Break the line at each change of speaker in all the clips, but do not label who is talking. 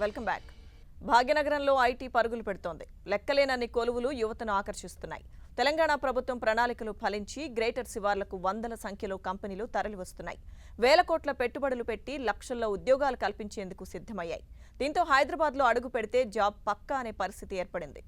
Welcome back. భాగ్యనగరంలో IT పరుగులు పెడుతోంది. లెక్కలేనన్ని కొలువులు యువతను ఆకర్షిస్తున్నాయి. తెలంగాణ ప్రభుత్వం ప్రణాళికలు ఫలించి గ్రేటర్ శివార్లకు వందల సంఖ్యలో కంపెనీలు తరలివస్తున్నాయి. వేల కోట్ల పెట్టుబడులు పెట్టి లక్షల్లో ఉద్యోగాలు కల్పించేందుకు సిద్ధమయ్యాయి. దీంతో హైదరాబాద్లో అడుగు పెడితే జాబ్ పక్కా అనే పరిస్థితి ఏర్పడింది.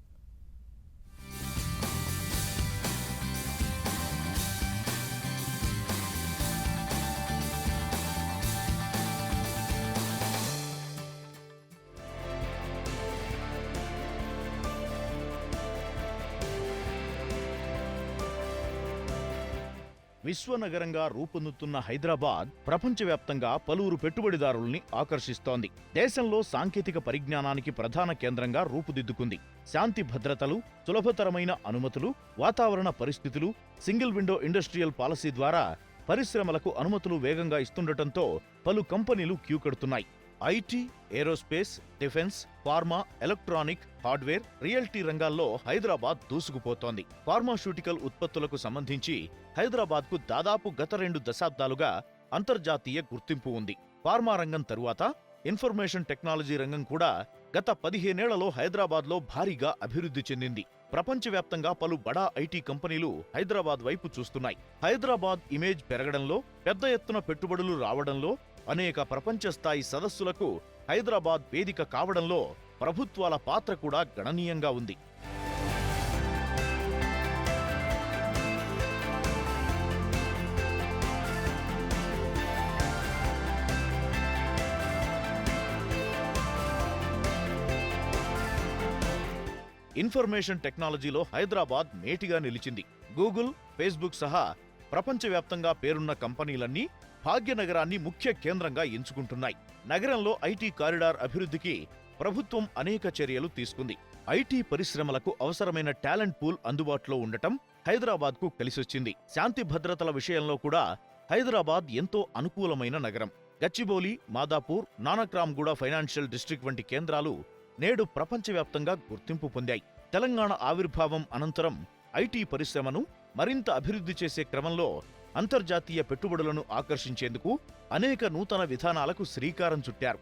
విశ్వనగరంగా రూపొందుతున్న హైదరాబాద్ ప్రపంచవ్యాప్తంగా పలువురు పెట్టుబడిదారుల్ని ఆకర్షిస్తోంది. దేశంలో సాంకేతిక పరిజ్ఞానానికి ప్రధాన కేంద్రంగా రూపుదిద్దుకుంది. శాంతి భద్రతలు, సులభతరమైన అనుమతులు, వాతావరణ పరిస్థితులు, సింగిల్ విండో ఇండస్ట్రియల్ పాలసీ ద్వారా పరిశ్రమలకు అనుమతులు వేగంగా ఇస్తుండటంతో పలు కంపెనీలు క్యూ కడుతున్నాయి. IT, aerospace, defence, pharma, electronic, hardware, realty రంగాల్లో హైదరాబాద్ దూసుకుపోతోంది. ఫార్మాస్యూటికల్ ఉత్పత్తులకు సంబంధించి హైదరాబాద్కు దాదాపు గత 2 దశాబ్దాలుగా అంతర్జాతీయ గుర్తింపు ఉంది. ఫార్మా రంగం తరువాత ఇన్ఫర్మేషన్ టెక్నాలజీ రంగం కూడా గత 15 ఏళ్లలో హైదరాబాద్లో భారీగా అభివృద్ధి చెందింది. ప్రపంచవ్యాప్తంగా పలు బడా ఐటీ కంపెనీలు హైదరాబాద్ వైపు చూస్తున్నాయి. హైదరాబాద్ ఇమేజ్ పెరగడంలో, పెద్ద ఎత్తున పెట్టుబడులు రావడంలో, అనేక ప్రపంచ స్థాయి సదస్సులకు హైదరాబాద్ వేదిక కావడంలో ప్రభుత్వాల పాత్ర కూడా గణనీయంగా ఉంది. ఇన్ఫర్మేషన్ టెక్నాలజీలో హైదరాబాద్ మేటిగా నిలిచింది. గూగుల్, ఫేస్బుక్ సహా ప్రపంచవ్యాప్తంగా పేరున్న కంపెనీలన్నీ భాగ్యనగరాన్ని ముఖ్య కేంద్రంగా ఎంచుకుంటున్నాయి. నగరంలో ఐటీ కారిడార్ అభివృద్ధికి ప్రభుత్వం అనేక చర్యలు తీసుకుంది. ఐటీ పరిశ్రమలకు అవసరమైన టాలెంట్ పూల్ అందుబాటులో ఉండటం హైదరాబాద్కు కలిసొచ్చింది. శాంతి భద్రతల విషయంలో కూడా హైదరాబాద్ ఎంతో అనుకూలమైన నగరం. గచ్చిబౌలి, మాదాపూర్, నానక్రామ్గూడ ఫైనాన్షియల్ డిస్ట్రిక్ట్ వంటి కేంద్రాలు నేడు ప్రపంచవ్యాప్తంగా గుర్తింపు పొందాయి. తెలంగాణ ఆవిర్భావం అనంతరం ఐటీ పరిశ్రమను మరింత అభివృద్ధి చేసే క్రమంలో అంతర్జాతీయ పెట్టుబడులను ఆకర్షించేందుకు అనేక నూతన విధానాలకు శ్రీకారం చుట్టారు.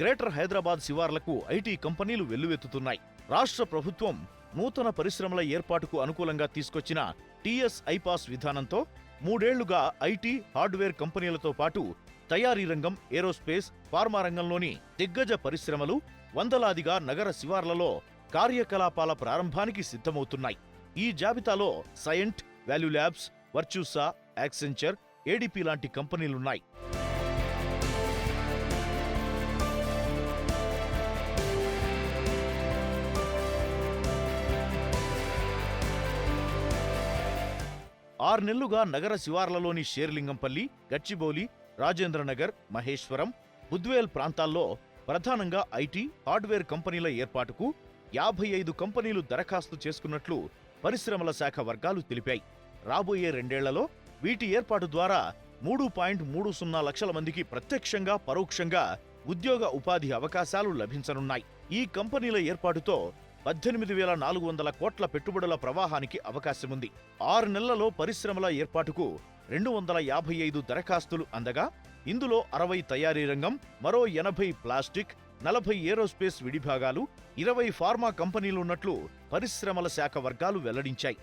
గ్రేటర్ హైదరాబాద్ శివార్లకు ఐటీ కంపెనీలు వెల్లువెత్తుతున్నాయి. రాష్ట్ర ప్రభుత్వం నూతన పరిశ్రమల ఏర్పాటుకు అనుకూలంగా తీసుకొచ్చిన టీఎస్ ఐపాస్ విధానంతో 3 ఏళ్లుగా ఐటీ, హార్డ్వేర్ కంపెనీలతో పాటు తయారీ రంగం, ఏరోస్పేస్, ఫార్మా రంగంలోని దిగ్గజ పరిశ్రమలు వందలాదిగా నగర శివార్లలో కార్యకలాపాల ప్రారంభానికి సిద్ధమవుతున్నాయి. ఈ జాబితాలో Cyient, ValueLabs, Virtusa, Accenture, ADP లాంటి కంపెనీలున్నాయి. ఆరు నెలలుగా నగర శివార్లలోని షేర్లింగంపల్లి, గచ్చిబౌలి, రాజేంద్రనగర్, మహేశ్వరం, బుద్వేల్ ప్రాంతాల్లో ప్రధానంగా ఐటీ, హార్డ్వేర్ కంపెనీల ఏర్పాటుకు 55 కంపెనీలు దరఖాస్తు చేసుకున్నట్లు పరిశ్రమల శాఖ వర్గాలు తెలిపాయి. రాబోయే 2 ఏళ్లలో వీటి ఏర్పాటు ద్వారా 3.30 లక్షల మందికి ప్రత్యక్షంగా, పరోక్షంగా ఉద్యోగ ఉపాధి అవకాశాలు లభించనున్నాయి. ఈ కంపెనీల ఏర్పాటుతో 18,400 కోట్ల పెట్టుబడుల ప్రవాహానికి అవకాశముంది. 6 నెలలలో పరిశ్రమల ఏర్పాటుకు 255 దరఖాస్తులు అందగా ఇందులో 60 తయారీ రంగం, మరో 80 ప్లాస్టిక్, 40 ఏరోస్పేస్ విడిభాగాలు, 20 ఫార్మా కంపెనీలున్నట్లు పరిశ్రమల శాఖ వర్గాలు వెల్లడించాయి.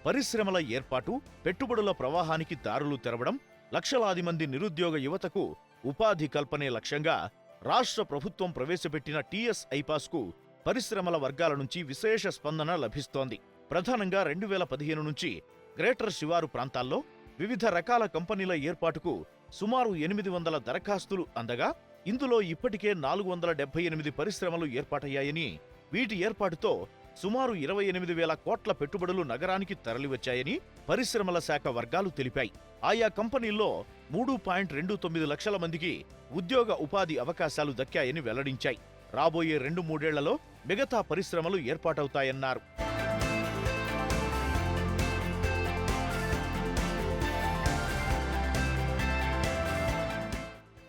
పరిశ్రమల ఏర్పాటు, పెట్టుబడుల ప్రవాహానికి దారులు తెరవడం, లక్షలాది మంది నిరుద్యోగ యువతకు ఉపాధి కల్పనే లక్ష్యంగా రాష్ట్ర ప్రభుత్వం ప్రవేశపెట్టిన టీఎస్ ఐపాస్కు పరిశ్రమల వర్గాల నుంచి విశేష స్పందన లభిస్తోంది. ప్రధానంగా 2015 నుంచి గ్రేటర్ శివారు ప్రాంతాల్లో వివిధ రకాల కంపెనీల ఏర్పాటుకు సుమారు 800 దరఖాస్తులు అందగా ఇందులో ఇప్పటికే 478 పరిశ్రమలు ఏర్పాటయ్యాయని, వీటి ఏర్పాటుతో సుమారు 28,000 కోట్ల పెట్టుబడులు నగరానికి తరలివచ్చాయని పరిశ్రమల శాఖ వర్గాలు తెలిపాయి. ఆయా కంపెనీల్లో 3.29 లక్షల మందికి ఉద్యోగ ఉపాధి అవకాశాలు దక్కాయని వెల్లడించాయి. రాబోయే 2-3 ఏళ్లలో మిగతా పరిశ్రమలు ఏర్పాటవుతాయన్నారు.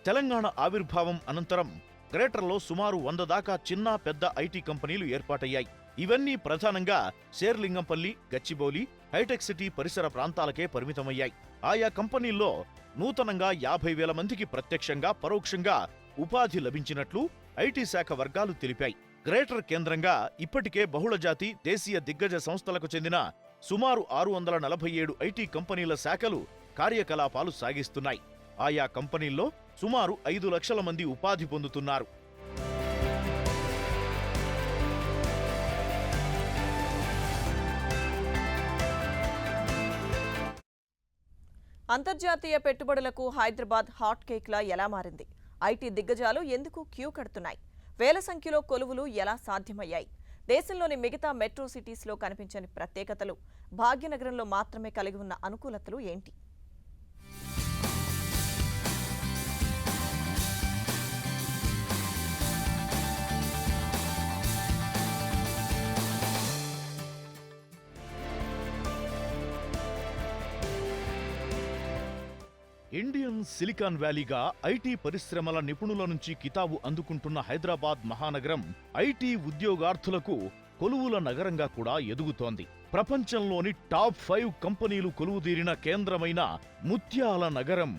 తెలంగాణ ఆవిర్భావం అనంతరం గ్రేటర్లో సుమారు 100 దాకా చిన్న పెద్ద ఐటీ కంపెనీలు ఏర్పాటయ్యాయి. ఇవన్నీ ప్రధానంగా శేర్లింగంపల్లి, గచ్చిబౌలి, హైటెక్ సిటీ పరిసర ప్రాంతాలకే పరిమితమయ్యాయి. ఆయా కంపెనీల్లో నూతనంగా 50,000 మందికి ప్రత్యక్షంగా, పరోక్షంగా ఉపాధి లభించినట్లు ఐటీ శాఖ వర్గాలు తెలిపాయి. గ్రేటర్ కేంద్రంగా ఇప్పటికే బహుళజాతి, దేశీయ దిగ్గజ సంస్థలకు చెందిన సుమారు 647 ఐటీ కంపెనీల శాఖలు కార్యకలాపాలు సాగిస్తున్నాయి. ఆయా కంపెనీల్లో సుమారు 5 లక్షల మంది ఉపాధి పొందుతున్నారు.
అంతర్జాతీయ పెట్టుబడులకు హైదరాబాద్ హాట్ కేక్లా ఎలా మారింది? ఐటీ దిగ్గజాలు ఎందుకు క్యూ కడుతున్నాయి? వేల సంఖ్యలో కొలువులు ఎలా సాధ్యమయ్యాయి? దేశంలోని మిగతా మెట్రో సిటీస్లో కనిపించని ప్రత్యేకతలు, భాగ్యనగరంలో మాత్రమే కలిగి ఉన్న అనుకూలతలు ఏంటి?
ఇండియన్ సిలికాన్ వ్యాలీగా ఐటీ పరిశ్రమల నిపుణుల నుంచి కితాబు అందుకుంటున్న హైదరాబాద్ మహానగరం ఐటీ ఉద్యోగార్థులకు కొలువుల నగరంగా కూడా ఎదుగుతోంది. ప్రపంచంలోని టాప్ 5 కంపెనీలు కొలువుదీరిన కేంద్రమైన ముత్యాల నగరం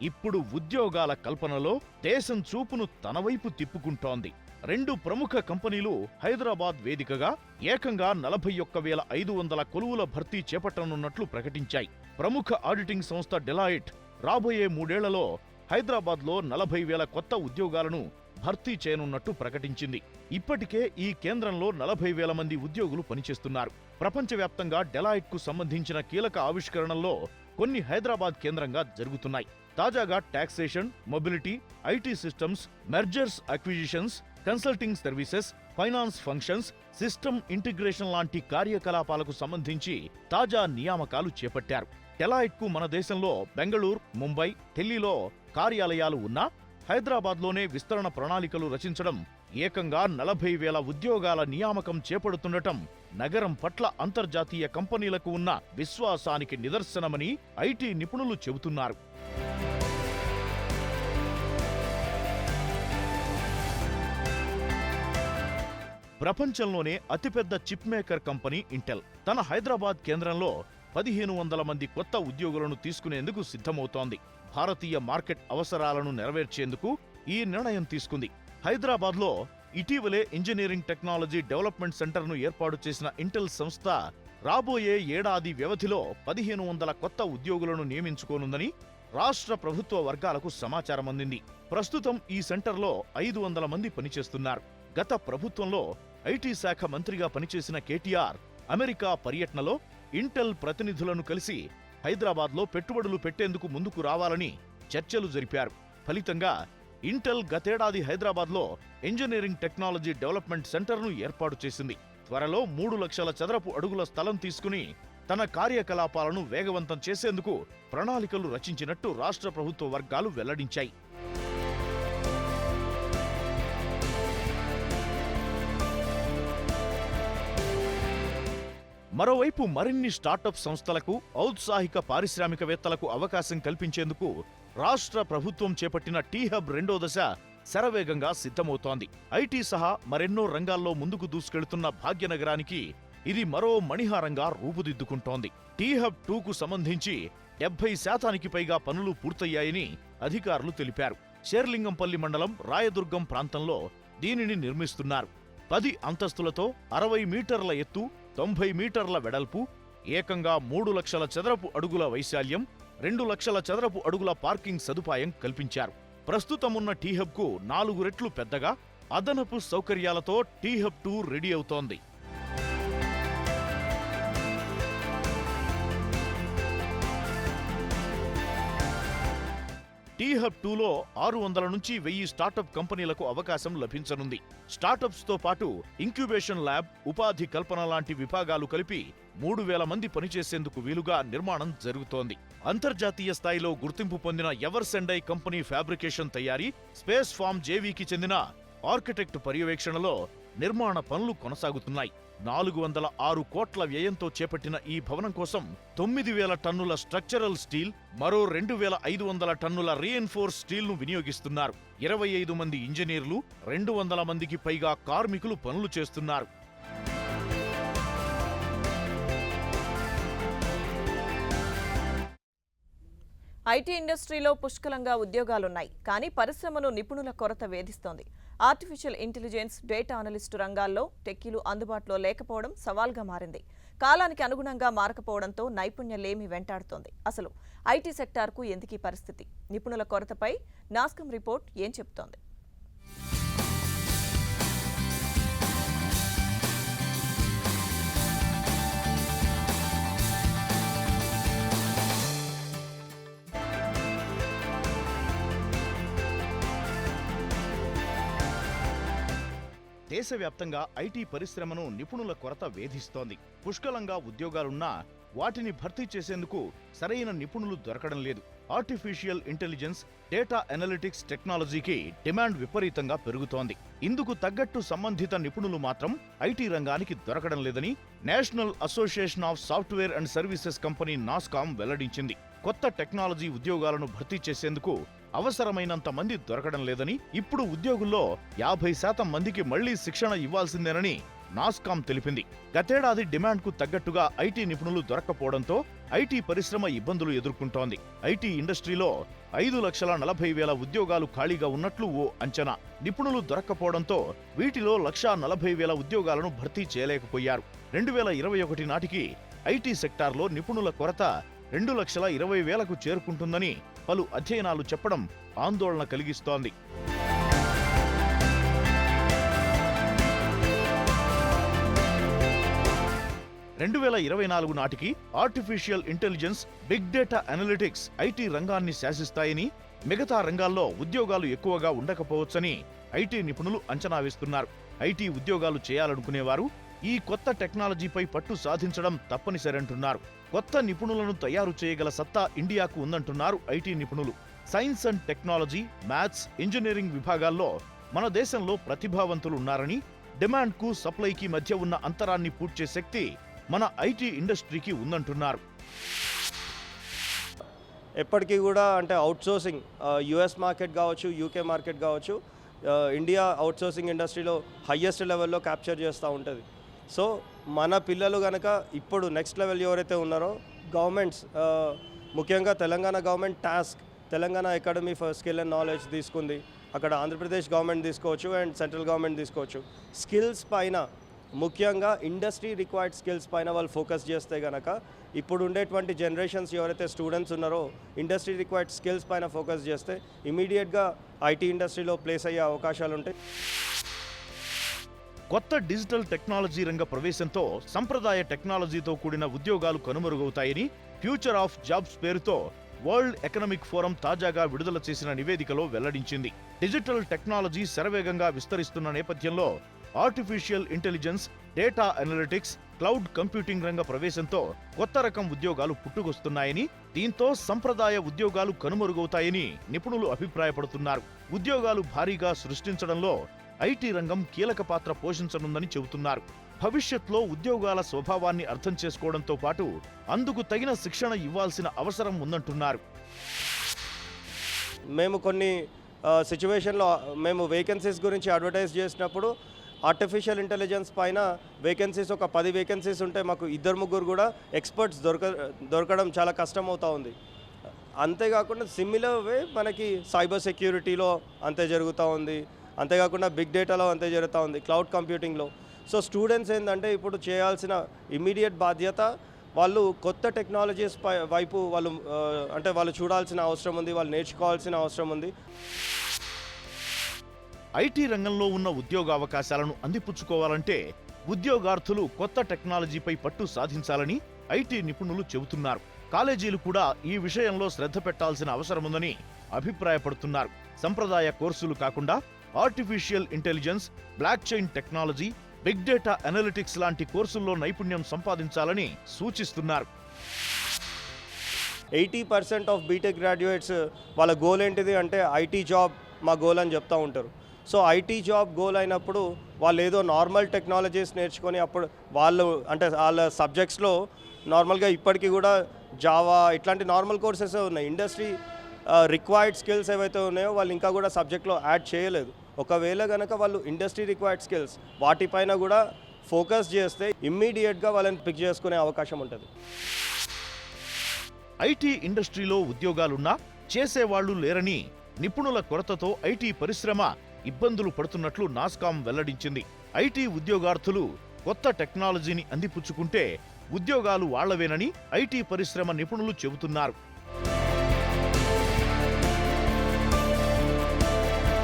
ఇప్పుడు ఉద్యోగాల కల్పనలో దేశం చూపును తనవైపు తిప్పుకుంటోంది. 2 ప్రముఖ కంపెనీలు హైదరాబాద్ వేదికగా ఏకంగా 41,500 కొలువుల భర్తీ చేపట్టనున్నట్లు ప్రకటించాయి. ప్రముఖ ఆడిటింగ్ సంస్థ డెలాయిట్ రాబోయే 3 ఏళ్లలో హైదరాబాద్లో 40,000 కొత్త ఉద్యోగాలను భర్తీ చేయనున్నట్టు ప్రకటించింది. ఇప్పటికే ఈ కేంద్రంలో 40,000 మంది ఉద్యోగులు పనిచేస్తున్నారు. ప్రపంచవ్యాప్తంగా డెలాయిట్కు సంబంధించిన కీలక ఆవిష్కరణల్లో కొన్ని హైదరాబాద్ కేంద్రంగా జరుగుతున్నాయి. తాజాగా taxation, mobility, IT systems, mergers acquisitions, consulting services, finance functions, system integration లాంటి కార్యకలాపాలకు సంబంధించి తాజా నియామకాలు చేపట్టారు. డెలాయిట్కు మన దేశంలో బెంగళూరు, ముంబై, ఢిల్లీలో కార్యాలయాలు ఉన్నా హైదరాబాద్లోనే విస్తరణ ప్రణాళికలు రచించడం, ఏకంగా 40,000 ఉద్యోగాల నియామకం చేపడుతుండటం నగరం పట్ల అంతర్జాతీయ కంపెనీలకు ఉన్న విశ్వాసానికి నిదర్శనమని ఐటీ నిపుణులు చెబుతున్నారు. ప్రపంచంలోనే అతిపెద్ద చిప్ మేకర్ కంపెనీ ఇంటెల్ తన హైదరాబాద్ కేంద్రంలో 1,500 మంది కొత్త ఉద్యోగులను తీసుకునేందుకు సిద్ధమవుతోంది. భారతీయ మార్కెట్ అవసరాలను నెరవేర్చేందుకు ఈ నిర్ణయం తీసుకుంది. హైదరాబాద్లో ఇటీవలే ఇంజనీరింగ్ టెక్నాలజీ డెవలప్మెంట్ సెంటర్ను ఏర్పాటు చేసిన ఇంటెల్ సంస్థ రాబోయే ఏడాది వ్యవధిలో 1,500 కొత్త ఉద్యోగులను నియమించుకోనుందని రాష్ట్ర ప్రభుత్వ వర్గాలకు సమాచారం అందింది. ప్రస్తుతం ఈ సెంటర్లో 500 మంది పనిచేస్తున్నారు. గత ప్రభుత్వంలో ఐటీ శాఖ మంత్రిగా పనిచేసిన కేటీఆర్ అమెరికా పర్యటనలో ఇంటెల్ ప్రతినిధులను కలిసి హైదరాబాద్లో పెట్టుబడులు పెట్టేందుకు ముందుకు రావాలని చర్చలు జరిపారు. ఫలితంగా ఇంటెల్ గతేడాది హైదరాబాద్లో ఇంజనీరింగ్ టెక్నాలజీ డెవలప్మెంట్ సెంటర్ను ఏర్పాటు చేసింది. త్వరలో 3 లక్షల చదరపు అడుగుల స్థలం తీసుకుని తన కార్యకలాపాలను వేగవంతం చేసేందుకు ప్రణాళికలు రచించినట్టు రాష్ట్ర ప్రభుత్వ వర్గాలు వెల్లడించాయి. మరోవైపు మరిన్ని స్టార్టప్ సంస్థలకు, ఔత్సాహిక పారిశ్రామికవేత్తలకు అవకాశం కల్పించేందుకు రాష్ట్ర ప్రభుత్వం చేపట్టిన టీహబ్ 2వ దశ శరవేగంగా సిద్ధమవుతోంది. ఐటీ సహా మరెన్నో రంగాల్లో ముందుకు దూసుకెళ్తున్న భాగ్యనగరానికి ఇది మరో మణిహారంగా రూపుదిద్దుకుంటోంది. టీహబ్ 2కు సంబంధించి 70% పైగా పనులు పూర్తయ్యాయని అధికారులు తెలిపారు. శేర్లింగంపల్లి మండలం రాయదుర్గం ప్రాంతంలో దీనిని నిర్మిస్తున్నారు. 10 అంతస్తులతో 60 మీటర్ల ఎత్తు, 90 మీటర్ల వెడల్పు, ఏకంగా 3 లక్షల చదరపు అడుగుల వైశాల్యం, 2 లక్షల చదరపు అడుగుల పార్కింగ్ సదుపాయం కల్పించారు. ప్రస్తుతమున్న టీహబ్కు 4 రెట్లు పెద్దగా అదనపు సౌకర్యాలతో టీహబ్ 2 రెడీ అవుతోంది. టీహబ్ 2లో 600 నుంచి 1000 స్టార్టప్ కంపెనీలకు అవకాశం లభించనుంది. స్టార్టప్స్ తో పాటు ఇంక్యుబేషన్ ల్యాబ్, ఉపాధి కల్పన లాంటి విభాగాలు కలిపి 3,000 మంది పనిచేసేందుకు వీలుగా నిర్మాణం జరుగుతోంది. అంతర్జాతీయ స్థాయిలో గుర్తింపు పొందిన ఎవర్సెండై కంపెనీ ఫ్యాబ్రికేషన్ తయారీ, స్పేస్ ఫార్మ్ జేవీకి చెందిన ఆర్కిటెక్ట్ పర్యవేక్షణలో నిర్మాణ పనులు కొనసాగుతున్నాయి. 406 కోట్ల వ్యయంతో చేపట్టిన ఈ భవనం కోసం 9,000 టన్నుల స్ట్రక్చరల్ స్టీల్, మరో 2,500 టన్నుల రీఎన్ఫోర్స్ స్టీల్ను వినియోగిస్తున్నారు. 25 మంది ఇంజనీర్లు, 200 మందికి పైగా కార్మికులు పనులు చేస్తున్నారు.
ఐటీ ఇండస్ట్రీలో పుష్కలంగా ఉద్యోగాలున్నాయి. కానీ పరిశ్రమను నిపుణుల కొరత వేధిస్తోంది. ఆర్టిఫిషియల్ ఇంటెలిజెన్స్, డేటా అనలిస్టు రంగాల్లో టెక్కీలు అందుబాటులో లేకపోవడం సవాల్గా మారింది. కాలానికి అనుగుణంగా మారకపోవడంతో నైపుణ్యలేమి వెంటాడుతోంది. అసలు ఐటీ సెక్టార్కు ఎందుకీ పరిస్థితి? నిపుణుల కొరతపై నాస్కం రిపోర్ట్ ఏం చెబుతోంది?
దేశవ్యాప్తంగా ఐటీ పరిశ్రమను నిపుణుల కొరత వేధిస్తోంది. పుష్కలంగా ఉద్యోగాలున్నా వాటిని భర్తీ చేసేందుకు సరైన నిపుణులు దొరకడం లేదు. ఆర్టిఫిషియల్ ఇంటెలిజెన్స్, డేటా అనలిటిక్స్ టెక్నాలజీకి డిమాండ్ విపరీతంగా పెరుగుతోంది. ఇందుకు తగ్గట్టు సంబంధిత నిపుణులు మాత్రం ఐటీ రంగానికి దొరకడం లేదని national association of software and services company NASSCOM వెల్లడించింది. కొత్త టెక్నాలజీ ఉద్యోగాలను భర్తీ చేసేందుకు అవసరమైనంత మంది దొరకడం లేదని, ఇప్పుడు ఉద్యోగుల్లో 50% మందికి మళ్లీ శిక్షణ ఇవ్వాల్సిందేనని నాస్కామ్ తెలిపింది. గతేడాది డిమాండ్కు తగ్గట్టుగా ఐటీ నిపుణులు దొరక్కపోవడంతో ఐటీ పరిశ్రమ ఇబ్బందులు ఎదుర్కొంటోంది. ఐటీ ఇండస్ట్రీలో 5,40,000 ఉద్యోగాలు ఖాళీగా ఉన్నట్లు ఓ అంచనా. నిపుణులు దొరక్కపోవడంతో వీటిలో 1,40,000 ఉద్యోగాలను భర్తీ చేయలేకపోయారు. 2021 నాటికి ఐటీ సెక్టార్లో నిపుణుల కొరత 2,20,000కు చేరుకుంటుందని పలు అధ్యయనాలు చెప్పడం ఆందోళన కలిగిస్తోంది. 2024 నాటికి artificial intelligence, big data analytics IT రంగాన్ని శాసిస్తాయని, మిగతా రంగాల్లో ఉద్యోగాలు ఎక్కువగా ఉండకపోవచ్చని ఐటీ నిపుణులు అంచనా వేస్తున్నారు. ఐటీ ఉద్యోగాలు చేయాలనుకునేవారు ఈ కొత్త టెక్నాలజీపై పట్టు సాధించడం తప్పనిసరంటున్నారు. కొత్త నిపుణులను తయారు చేయగల సత్తా ఇండియాకు ఉందంటున్నారు ఐటీ నిపుణులు. Science and technology, maths, engineering విభాగాల్లో మన దేశంలో ప్రతిభావంతులు ఉన్నారని, డిమాండ్కు సప్లైకి మధ్య ఉన్న అంతరాన్ని పూడ్చే శక్తి మన ఐటీ ఇండస్ట్రీకి ఉందంటున్నారు.
ఎప్పటికీ కూడా అంటే అవుట్సోర్సింగ్ యుఎస్ మార్కెట్ కావచ్చు, యూకే మార్కెట్ కావచ్చు, ఇండియా అవుట్సోర్సింగ్ ఇండస్ట్రీలో హయ్యెస్ట్ లెవెల్లో క్యాప్చర్ చేస్తూ ఉంటుంది. సో మన పిల్లలు కనుక ఇప్పుడు నెక్స్ట్ లెవెల్ ఎవరైతే ఉన్నారో గవర్నమెంట్స్, ముఖ్యంగా Telangana government task Telangana academy for skill and knowledge తీసుకుంది. అక్కడ ఆంధ్రప్రదేశ్ గవర్నమెంట్ తీసుకోవచ్చు అండ్ సెంట్రల్ గవర్నమెంట్ తీసుకోవచ్చు. స్కిల్స్ పైన, ముఖ్యంగా ఇండస్ట్రీ రిక్వైర్డ్ స్కిల్స్ పైన వాళ్ళు ఫోకస్ చేస్తే కనుక ఇప్పుడు ఉండేటువంటి జనరేషన్స్ ఎవరైతే స్టూడెంట్స్ ఉన్నారో ఇండస్ట్రీ రిక్వైర్డ్ స్కిల్స్ పైన ఫోకస్ చేస్తే ఇమీడియట్గా ఐటీ ఇండస్ట్రీలో ప్లేస్ అయ్యే అవకాశాలు ఉంటాయి.
కొత్త డిజిటల్ టెక్నాలజీ రంగ ప్రవేశంతో సంప్రదాయ టెక్నాలజీతో కూడిన ఉద్యోగాలు కనుమరుగవుతాయని ఫ్యూచర్ ఆఫ్ జాబ్స్ పేరుతో వరల్డ్ ఎకనామిక్ ఫోరం తాజాగా విడుదల చేసిన నివేదికలో వెల్లడించింది. డిజిటల్ టెక్నాలజీ శరవేగంగా విస్తరిస్తున్న నేపథ్యంలో artificial intelligence, data analytics, cloud computing రంగ ప్రవేశంతో కొత్త రకం ఉద్యోగాలు పుట్టుకొస్తున్నాయని, దీంతో సంప్రదాయ ఉద్యోగాలు కనుమరుగవుతాయని నిపుణులు అభిప్రాయపడుతున్నారు. ఉద్యోగాలు భారీగా సృష్టించడంలో ఐటీ రంగం కీలక పాత్ర పోషించనుందని చెబుతున్నారు. భవిష్యత్లో ఉద్యోగాల స్వభావాన్ని అర్థం చేసుకోవడంతో పాటు అందుకు తగిన శిక్షణ ఇవ్వాల్సిన అవసరం ఉందంటున్నారు.
మేము కొన్ని సిచ్యువేషన్లో మేము వేకెన్సీస్ గురించి అడ్వర్టైజ్ చేసినప్పుడు ఆర్టిఫిషియల్ ఇంటెలిజెన్స్ పైన వేకెన్సీస్ ఒక 10 వేకెన్సీస్ ఉంటే మాకు 2-3 కూడా ఎక్స్పర్ట్స్ దొరకడం చాలా కష్టం అవుతూ ఉంది. అంతేకాకుండా సిమిలర్ వే మనకి సైబర్ సెక్యూరిటీలో అంతే జరుగుతూ ఉంది, అంతేకాకుండా బిగ్ డేటాలో అంతే జరుగుతూ ఉంది, క్లౌడ్ కంప్యూటింగ్లో. సో స్టూడెంట్స్ ఏంటంటే ఇప్పుడు చేయాల్సిన ఇమ్మీడియట్ బాధ్యత వాళ్ళు కొత్త టెక్నాలజీస్ వైపు వాళ్ళు చూడాల్సిన అవసరం ఉంది, వాళ్ళు నేర్చుకోవాల్సిన అవసరం ఉంది.
ఐటీ రంగంలో ఉన్న ఉద్యోగ అవకాశాలను అందిపుచ్చుకోవాలంటే ఉద్యోగార్థులు కొత్త టెక్నాలజీపై పట్టు సాధించాలని ఐటీ నిపుణులు చెబుతున్నారు. కాలేజీలు కూడా ఈ విషయంలో శ్రద్ధ పెట్టాల్సిన అవసరముందని అభిప్రాయపడుతున్నారు. సంప్రదాయ కోర్సులు కాకుండా artificial intelligence, block chain technology, big data analytics లాంటి కోర్సుల్లో నైపుణ్యం సంపాదించాలని సూచిస్తున్నారు.
80% ఆఫ్ బీటెక్ గ్రాడ్యుయేట్స్ వాళ్ళ గోల్ ఏంటిది అంటే ఐటీ జాబ్ మా గోల్ అని చెప్తూ ఉంటారు. సో ఐటీ జాబ్ గోల్ అయినప్పుడు వాళ్ళు ఏదో నార్మల్ టెక్నాలజీస్ నేర్చుకొని అప్పుడు వాళ్ళు అంటే వాళ్ళ సబ్జెక్ట్స్లో నార్మల్గా ఇప్పటికీ కూడా జావా ఇట్లాంటి నార్మల్ కోర్సెస్ ఉన్నాయి. ఇండస్ట్రీ రిక్వైర్డ్ స్కిల్స్ ఏవైతే ఉన్నాయో వాళ్ళు ఇంకా కూడా సబ్జెక్ట్లో యాడ్ చేయలేదు. ఒకవేళ కనుక వాళ్ళు ఇండస్ట్రీ రిక్వైర్డ్ స్కిల్స్ వాటిపైన కూడా ఫోకస్ చేస్తే ఇమ్మీడియట్గా వాళ్ళని పిక్ చేసుకునే అవకాశం ఉంటుంది.
ఐటీ ఇండస్ట్రీలో ఉద్యోగాలున్నా చేసేవాళ్లు లేరని, నిపుణుల కొరతతో ఐటీ పరిశ్రమ ఇబ్బందులు పడుతున్నట్లు నాస్కామ్ వెల్లడించింది. ఐటీ ఉద్యోగార్థులు కొత్త టెక్నాలజీని అందిపుచ్చుకుంటే ఉద్యోగాలు వాళ్లవేనని ఐటీ పరిశ్రమ నిపుణులు చెబుతున్నారు.